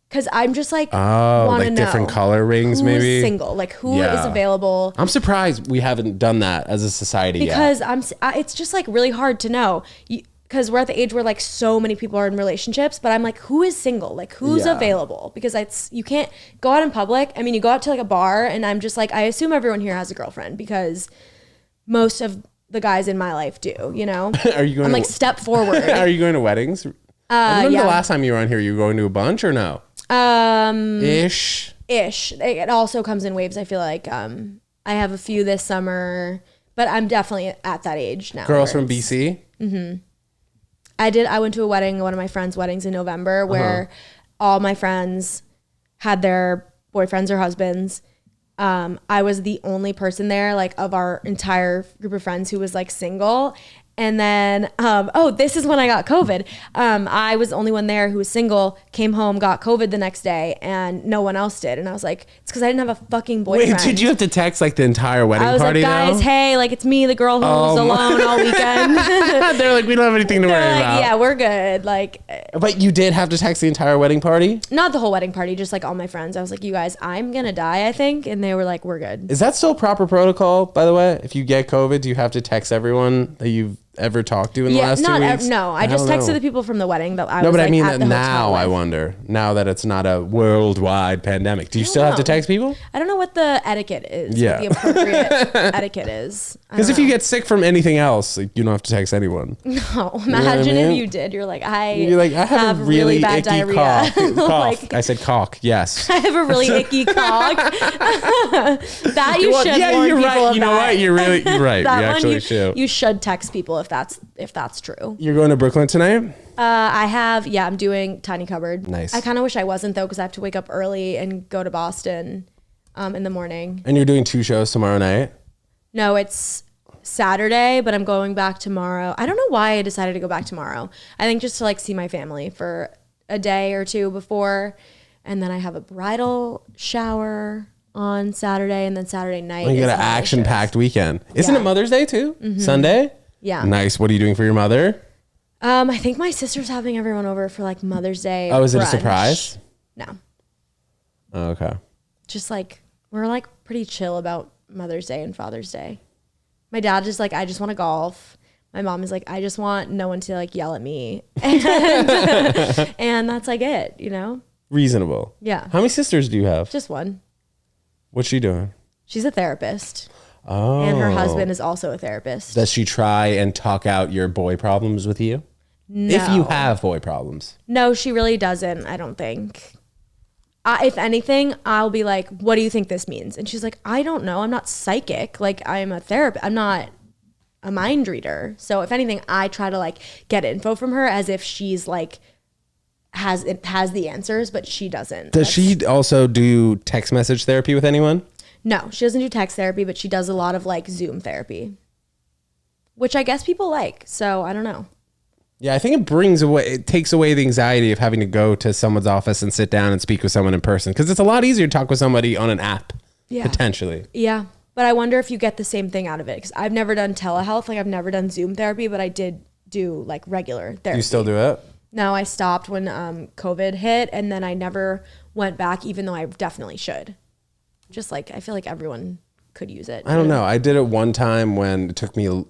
Cause I'm just like, like different color rings, maybe single, like who is available. I'm surprised we haven't done that as a society because yet. It's just like really hard to know. because we're at the age where like so many people are in relationships, but I'm like, who is single? Like who's available? Because you can't go out in public. I mean, you go out to like a bar and I'm just like, I assume everyone here has a girlfriend because most of the guys in my life do, you know? Are you going I'm like, step forward. Are you going to weddings? I remember the last time you were on here, you were going to a bunch or no? Ish. It also comes in waves. I feel like I have a few this summer, but I'm definitely at that age now. Girls from BC? Mm-hmm. I went to a wedding, one of my friends' weddings in November, where all my friends had their boyfriends or husbands. I was the only person there, like of our entire group of friends who was like single. And then, this is when I got COVID. I was the only one there who was single, came home, got COVID the next day, and no one else did. And I was like, it's because I didn't have a fucking boyfriend. Wait, did you have to text like the entire wedding party? I was like, guys, hey, like it's me, the girl who was alone all weekend. They're like, we don't have anything to worry about. Yeah, we're good. Like, but you did have to text the entire wedding party? Not the whole wedding party, just like all my friends. I was like, you guys, I'm gonna die, I think. And they were like, we're good. Is that still proper protocol, by the way? If you get COVID, do you have to text everyone that you've ever talked to in the last 2 weeks? No, I just texted the people from the wedding that I was but like, I mean at that the now. I wonder now that it's not a worldwide pandemic. Do you still have to text people? I don't know what the etiquette is. Yeah, what the appropriate etiquette is. Because if you get sick from anything else, like, you don't have to text anyone. No, imagine if you did. You're like, I have a really bad icky diarrhea. cough. Like, I said cock. Yes. I have a really icky cock. That you should. Yeah, warn you're people right. of You know that. what? You're right. That you one actually should. You should text people if that's true. You're going to Brooklyn tonight? I'm doing Tiny Cupboard. Nice. I kind of wish I wasn't though, because I have to wake up early and go to Boston in the morning. And you're doing 2 shows tomorrow night? No, it's Saturday, but I'm going back tomorrow. I don't know why I decided to go back tomorrow. I think just to like see my family for a day or two before. And then I have a bridal shower on Saturday, and then Saturday night. You got an action-packed weekend. Isn't it Mother's Day too? Mm-hmm. Sunday? Yeah. Nice. What are you doing for your mother? I think my sister's having everyone over for like Mother's Day. Oh, is it brunch. a surprise? No. Oh, okay. Just like, we're like pretty chill about Mother's Day and Father's Day. My dad is like, I just want to golf. My mom is like, I just want no one to like yell at me. And that's like it, you know? Reasonable. Yeah. How many sisters do you have? Just one. What's she doing? She's a therapist. Oh. And her husband is also a therapist. Does she try and talk out your boy problems with you? No. If you have boy problems. No, she really doesn't, I don't think. If anything, I'll be like, what do you think this means? And she's like, I don't know. I'm not psychic. Like, I'm a therapist. I'm not a mind reader. So if anything, I try to like get info from her as if she's like, has the answers, but she doesn't. Does she also do text message therapy with anyone? No, she doesn't do text therapy, but she does a lot of like Zoom therapy, which I guess people like. So I don't know. Yeah, I think it takes away the anxiety of having to go to someone's office and sit down and speak with someone in person, because it's a lot easier to talk with somebody on an app, potentially. Yeah, but I wonder if you get the same thing out of it, because I've never done telehealth. Like, I've never done Zoom therapy, but I did do like regular therapy. Do you still do it? No, I stopped when COVID hit, and then I never went back, even though I definitely should. Just like, I feel like everyone could use it. I don't know. I did it one time when it took me a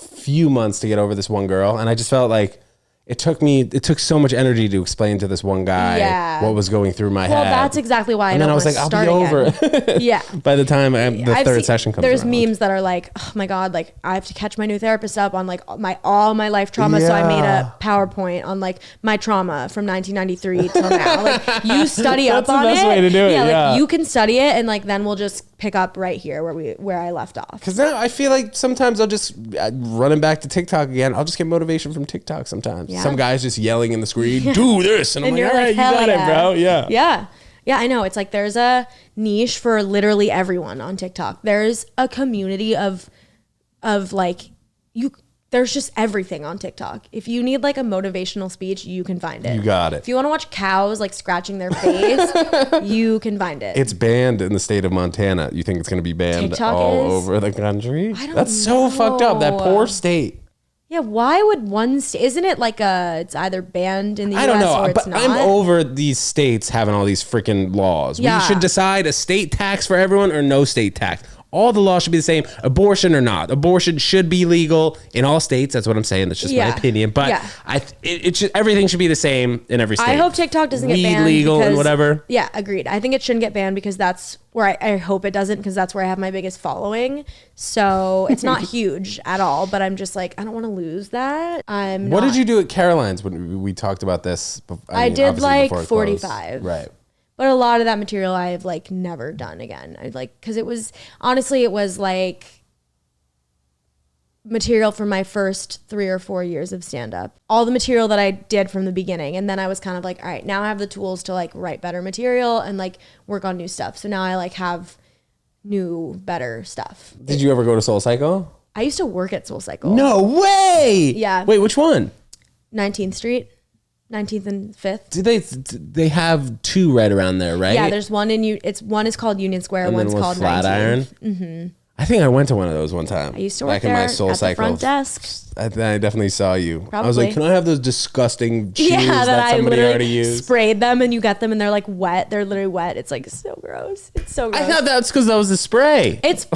few months to get over this one girl, and I just felt like it took so much energy to explain to this one guy what was going through my head. Well, that's exactly why. And then I was like, I'll be over it. Yeah. By the time the third session comes there's around. memes that are like, oh my God, like I have to catch my new therapist up on like all my life trauma. So I made a PowerPoint on like my trauma from 1993 till now. Like, you study up on it. That's the best way to do it. Yeah, like you can study it, and like then we'll just pick up right here where I left off. Because now I feel like sometimes I'll just running back to TikTok again. I'll just get motivation from TikTok sometimes. Yeah. Some guy's just yelling in the screen, do this, and I'm like, all right, you got it, bro. Yeah. I know. It's like there's a niche for literally everyone on TikTok. There's a community of like there's just everything on TikTok. If you need like a motivational speech, you can find it. You got it. If you want to watch cows like scratching their face, you can find it. It's banned in the state of Montana. You think it's going to be banned TikTok all over the country? I don't That's so fucked up. That poor state. Yeah, why would one state? Isn't it like it's either banned in the US I don't know, or it's but not? I'm over these states having all these freaking laws. Yeah. We should decide a state tax for everyone or no state tax. All the laws should be the same, abortion or not. Abortion should be legal in all states. That's what I'm saying. That's just my opinion. But it should, everything should be the same in every state. I hope TikTok doesn't get banned. Legal because, and whatever. Yeah, agreed. I think it shouldn't get banned because that's where I hope it doesn't, because that's where I have my biggest following. So it's not huge at all, but I'm just like, I don't want to lose that. What did you do at Caroline's when we talked about this? I did like 45. Right. But a lot of that material I have like never done again. I like, because it was like material from my first 3 or 4 years of stand-up. All the material that I did from the beginning. And then I was kind of like, all right, now I have the tools to like write better material and like work on new stuff. So now I like have new, better stuff. Did you ever go to Soul Cycle? I used to work at Soul Cycle. No way! Yeah. Wait, which one? 19th Street. 19th and 5th. Do they have two right around there, right? Yeah, there's one one is called Union Square, and one's called Flatiron. 19th. Mm-hmm. I think I went to one of those one time. I used to work back there in my Soul at Cycle. The front desk. I definitely saw you. Probably. I was like, can I have those disgusting shoes that somebody already used? Sprayed them and you get them and they're like wet. They're literally wet. It's like so gross. It's so gross. I thought that's because that was the spray. It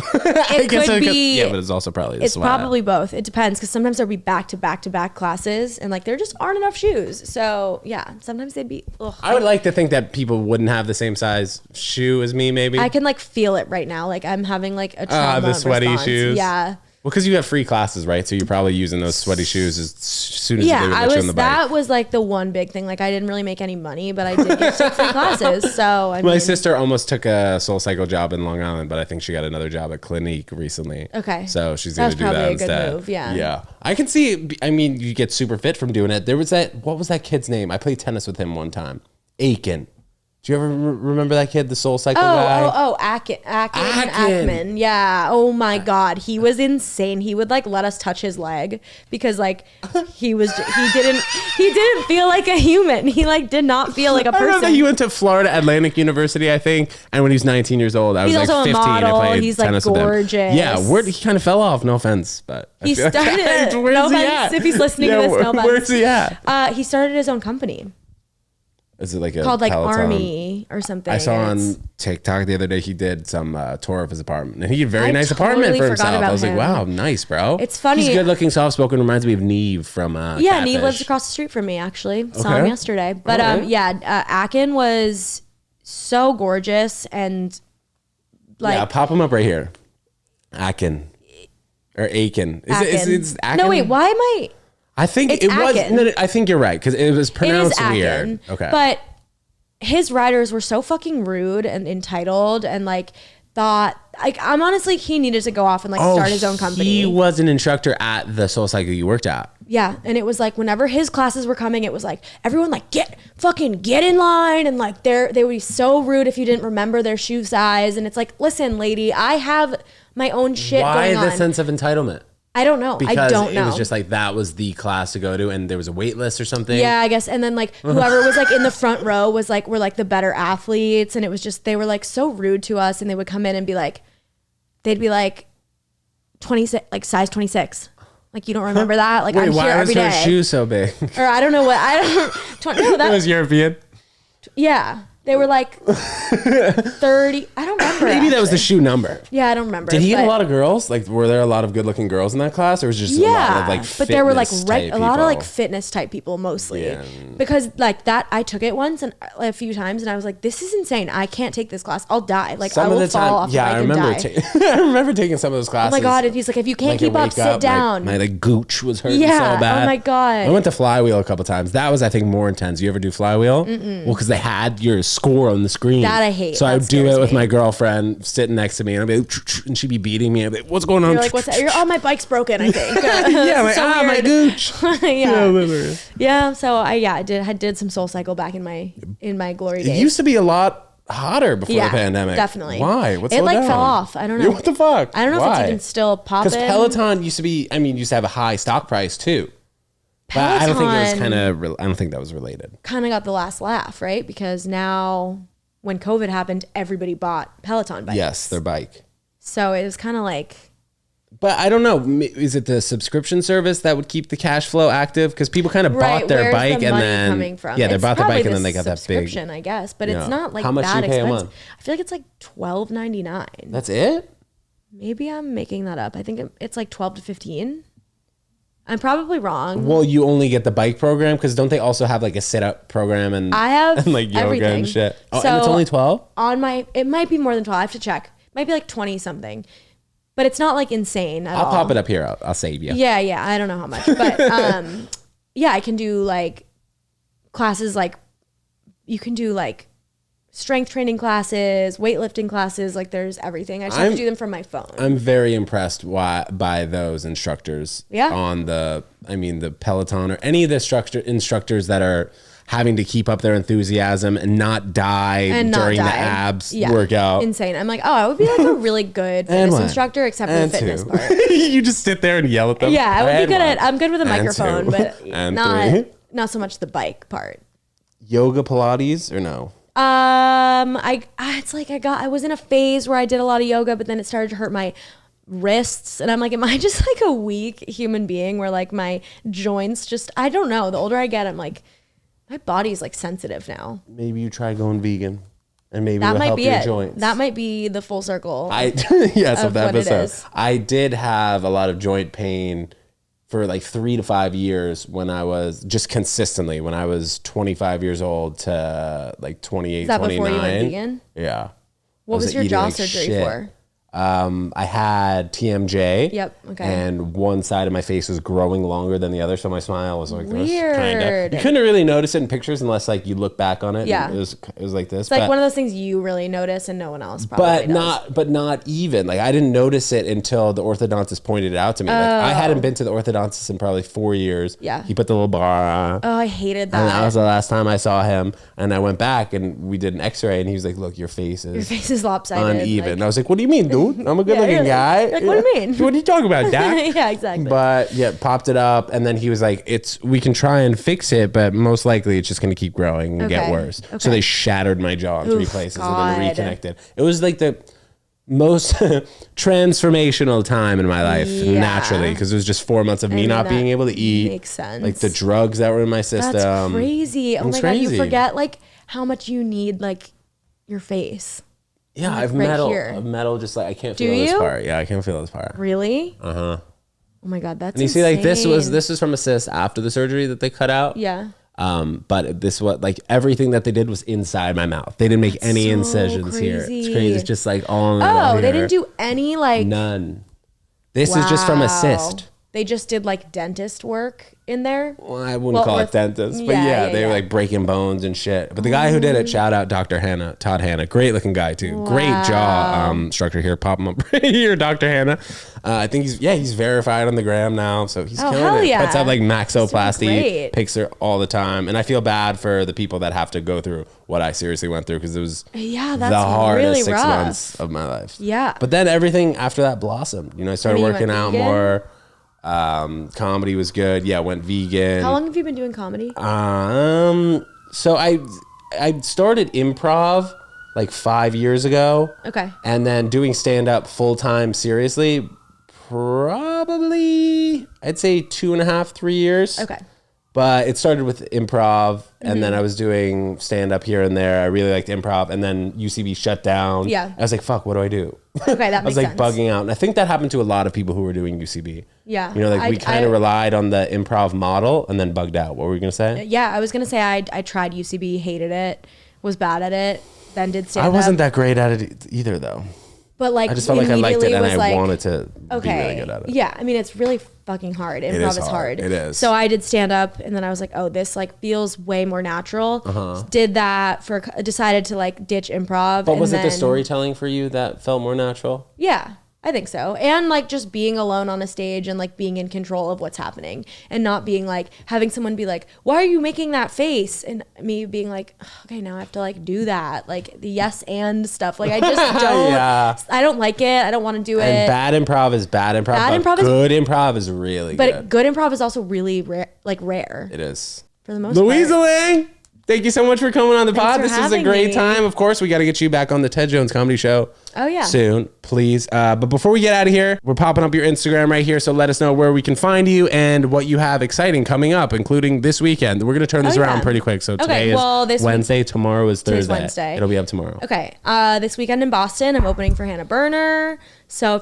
could be. Yeah, but it's also probably the It's sweat. probably both. It depends, because sometimes there'll be back to back to back classes and like there just aren't enough shoes. So yeah, sometimes they'd be. Ugh. I would like to think that people wouldn't have the same size shoe as me. Maybe I can like feel it right now. Like I'm having like a trauma the sweaty response. shoes. Yeah. Well, because you have free classes, right? So you're probably using those sweaty shoes as soon as they would let you on the bike. That was like the one big thing. Like I didn't really make any money, but I did get free classes. So I mean, my sister almost took a Soul Cycle job in Long Island, but I think she got another job at Clinique recently. Okay. So she's going to do that instead. That's probably a good move, yeah. Yeah. I can see, I mean, you get super fit from doing it. There was what was that kid's name? I played tennis with him one time. Aiken. Do you ever remember that kid, the Soul Cycle guy? Ackman. Yeah. Oh my God. He was insane. He would like let us touch his leg because like he didn't feel like a human. He like did not feel like a person. I remember he went to Florida Atlantic University, I think, and when he was 19 years old, I was like 15 and played He's tennis like with him. gorgeous. Yeah, he kind of fell off. No offense, but he started. Where's he at? If he's listening to this, no offense. Where's he at? He started his own company. Is it like a called like Peloton? Army or something? I saw on TikTok the other day he did some tour of his apartment, and he had a very nice apartment for himself. I was like, wow, nice, bro. It's funny. He's good looking, soft spoken. Reminds me of Neve from Neve lives across the street from me. Actually, saw him yesterday. But Akin was so gorgeous and like pop him up right here. Akin or Aiken. It's Akin? No, wait. Why am I? I think it was. No, I think you're right because it was pronounced weird. Okay, but his writers were so fucking rude and entitled and like thought like I'm honestly he needed to go off and like start his own company. He was an instructor at the Soul Cycle you worked at. Yeah, and it was like whenever his classes were coming, it was like everyone like get in line and like they would be so rude if you didn't remember their shoe size and it's like listen, lady, I have my own shit going on. Why the sense of entitlement? I don't know. Because I don't know. It was just like that was the class to go to, and there was a wait list or something. Yeah, I guess. And then like whoever was like in the front row was like were like the better athletes, and it was just they were like so rude to us, and they would come in and be like, they'd be like 26, like size 26. Like you don't remember that? Like I'm here every day. Why was her shoe so big? Or I don't know what no, that was European. Yeah. They were like 30. I don't remember. Maybe that was the shoe number. Yeah, I don't remember. Did he get a lot of girls? Like, were there a lot of good-looking girls in that class, or was it just a lot of like? But there were like a lot of like fitness type people mostly. Yeah. Because like that, I took it once and a few times, and I was like, "This is insane. I can't take this class. I'll die. Like some I will fall off. Yeah, I remember. I remember taking some of those classes. Oh my God! And he's like, "If you can't keep up, sit down." My like gooch was hurting so bad. Oh my God! I went to Flywheel a couple times. That was I think more intense. You ever do Flywheel? Well, because they had your score on the screen. That I hate. So I would do it with my girlfriend sitting next to me, and I'd be like, and she'd be beating me. I'd be like, what's going on? You're like, what's that? Oh, my bike's broken, I think. Yeah, like, so my gooch. Yeah. So I did some Soul Cycle back in my glory days. It used to be a lot hotter before the pandemic. Definitely. Why? What's it like fell off. I don't know. What the fuck? I don't know if it's even still popping. Because Peloton used to have a high stock price too. But I don't think it was I don't think that was related. Kind of got the last laugh, right? Because now when COVID happened, everybody bought Peloton bikes. Yes, their bike. So it was kind of like. But I don't know. Is it the subscription service that would keep the cash flow active? Because people kind of bought their bike and then coming from? Yeah, they bought their bike and then they got that big subscription, I guess. But it's not like how much that do you pay expensive. a month? I feel like it's like $12.99. That's it? Maybe I'm making that up. I think it's like 12 to 15. I'm probably wrong. Well, you only get the bike program because don't they also have like a sit-up program and I have and like yoga everything. and shit? Oh, So and it's only 12? It might be more than 12. I have to check. It might be like 20 something. But it's not like insane at all. I'll pop it up here. I'll save you. Yeah. I don't know how much. But yeah, I can do like classes like you can do like strength training classes, weightlifting classes, like there's everything. I just have to do them from my phone. I'm very impressed by those instructors on the Peloton or any of the instructors that are having to keep up their enthusiasm and not die during the abs workout. Insane. I'm like, oh, I would be like a really good fitness instructor except for the fitness part. You just sit there and yell at them. Yeah, I would be good I'm good with a microphone, but not so much the bike part. Yoga, Pilates, or no? I was in a phase where I did a lot of yoga, but then it started to hurt my wrists, and I'm like, am I just like a weak human being where like my joints just, I don't know. The older I get, I'm like, my body's like sensitive now. Maybe you try going vegan, and maybe that it'll might help be your it. Joints. That might be the full circle. Of the episode. I did have a lot of joint pain for like 3 to 5 years when I was just consistently when I was 25 years old to like 28, Is that 29. before you went vegan? Yeah. What was your jaw surgery for? I had TMJ. Yep. Okay. And one side of my face was growing longer than the other, so my smile was like this. Weird. You couldn't really notice it in pictures unless like you look back on it. Yeah. It was like this. It's like one of those things you really notice and no one else probably does. But not even. Like I didn't notice it until the orthodontist pointed it out to me. Like I hadn't been to the orthodontist in probably 4 years. Yeah. He put the little bar on. Oh, I hated that. And that was the last time I saw him. And I went back and we did an x-ray and he was like, look, your face is lopsided. uneven. And I was like, what do you mean, dude? I'm a good looking guy. Like, what do you mean? What are you talking about, Dak? Yeah, exactly. But yeah, popped it up. And then he was like, we can try and fix it, but most likely it's just going to keep growing and get worse. Okay. So they shattered my jaw in 3 places and then reconnected. It was like the most transformational time in my life naturally because it was just 4 months of me not being able to eat. Makes sense. Like the drugs that were in my system. That's crazy. Oh my God, you forget like how much you need like your face. Yeah, like, I've metal just like I can't feel this part. Yeah, I can't feel this part. Really? Uh-huh. Oh my God, that's and you see like this was from a cyst after the surgery that they cut out. Yeah. But this was like everything that they did was inside my mouth. They didn't make any incisions here. It's crazy. It's just like all in they didn't do any like none. This is just from a cyst. They just did like dentist work in there. Well, I wouldn't call it dentist, but they were like breaking bones and shit. But the guy who did it, shout out Dr. Todd Hanna, great looking guy too. Wow. Great jaw structure here. Pop him up right here, Dr. Hanna. I think he's verified on the gram now, so he's killing it. Yeah. Puts out like maxoplasty picture all the time, and I feel bad for the people that have to go through what I seriously went through because it was the hardest really 6 months of my life. Yeah, but then everything after that blossomed. I started working out more. Comedy was good. Yeah, went vegan. How long have you been doing comedy? So I started improv like 5 years ago. Okay. And then doing stand up full time seriously, probably I'd say 2.5, 3 years. Okay. But it started with improv, and then I was doing stand up here and there. I really liked improv, and then UCB shut down. Yeah. I was like, "Fuck, what do I do?" Okay, that makes sense. I was like bugging out, and I think that happened to a lot of people who were doing UCB. Yeah. Like we kind of relied on the improv model and then bugged out. What were you gonna say? Yeah, I was gonna say I tried UCB, hated it, was bad at it, then did stand up. I wasn't that great at it either, though. But like, I just felt like I liked it and I wanted to be really good at it. Yeah, I mean, it's really fucking hard. Improv is hard. It is. So I did stand up, and then I was like, oh, this like feels way more natural. Did that decided to like ditch improv. But was it the storytelling for you that felt more natural? Yeah. I think so. And like just being alone on a stage and like being in control of what's happening and not being like having someone be like, why are you making that face? And me being like, okay, now I have to like do that. Like the yes and stuff. Like I just don't, I don't like it. I don't want to do it. And bad improv is bad improv. Good improv is really good. But good improv is also really rare. It is. For the most part. Luisa Lange, thank you so much for coming on the pod. This was a great time. Of course, we got to get you back on the Ted Jones Comedy Show. Oh, yeah. Soon, please. But before we get out of here, we're popping up your Instagram right here. So let us know where we can find you and what you have exciting coming up, including this weekend. We're going to turn this around pretty quick. So today is Wednesday. Tomorrow is Thursday. Wednesday. It'll be up tomorrow. Okay. This weekend in Boston, I'm opening for Hannah Berner. So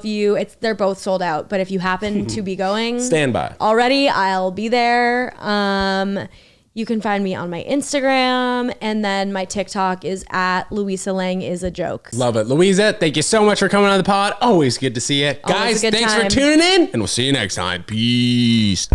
they're both sold out, but if you happen to be going, stand by already, I'll be there. You can find me on my Instagram, and then my TikTok is at Luisa Lange is a joke. Love it. Louisa, thank you so much for coming on the pod. Always good to see you. Guys, thanks for tuning in, and we'll see you next time. Peace.